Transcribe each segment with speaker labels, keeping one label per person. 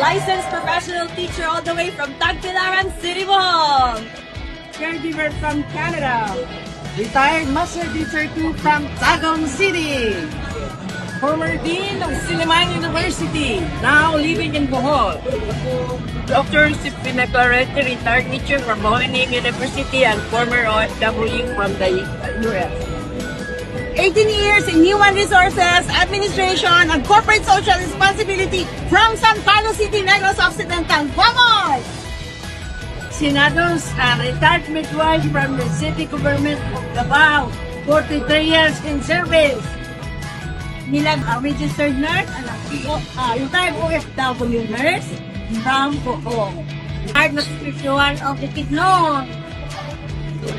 Speaker 1: licensed professional teacher all the way from Tagbilaran City, Bohol.
Speaker 2: Caregiver from Canada. Retired Master Teacher 2 from Tagum City. Former Dean of Silliman University, now living in Bohol.
Speaker 3: Dr. Sipina Clarete, retired teacher from Bohol University and former OFW from the US.
Speaker 2: 18 years in Human Resources, Administration, and Corporate Social Responsibility from San Carlos City, Negros Occidental. Vamos!
Speaker 3: Senados, retired midwife from the city government of Davao, 43 years in service.
Speaker 2: Nilag, registered nurse, and retired OFW nurse from Bohol.
Speaker 3: Retired Nutrition of the Kidnon.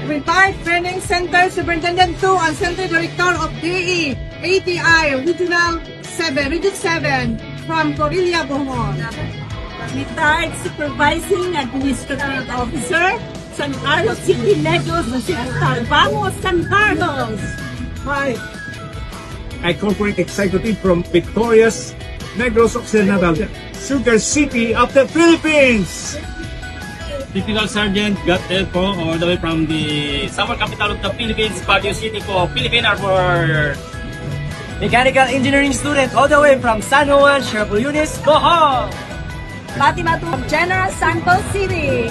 Speaker 2: Retired Training Center Superintendent 2 and Center Director of DE, ATI, Regional 7, Region 7 from Corilla, Bohol.
Speaker 1: Retired Supervising Administrative Officer, San Carlos City, Negros Occidental. Vamos, San Carlos!
Speaker 4: Hi, I corporate executive from Victoria's Negros Occidental, Sugar City of the Philippines.
Speaker 5: Typical Sergeant got po all the way from the summer capital of the Philippines, Baguio City po, Philippine Arbor.
Speaker 3: Mechanical engineering student all the way from San Juan, Sherpa Yunis, Bohol.
Speaker 1: Fatima to General Santos City.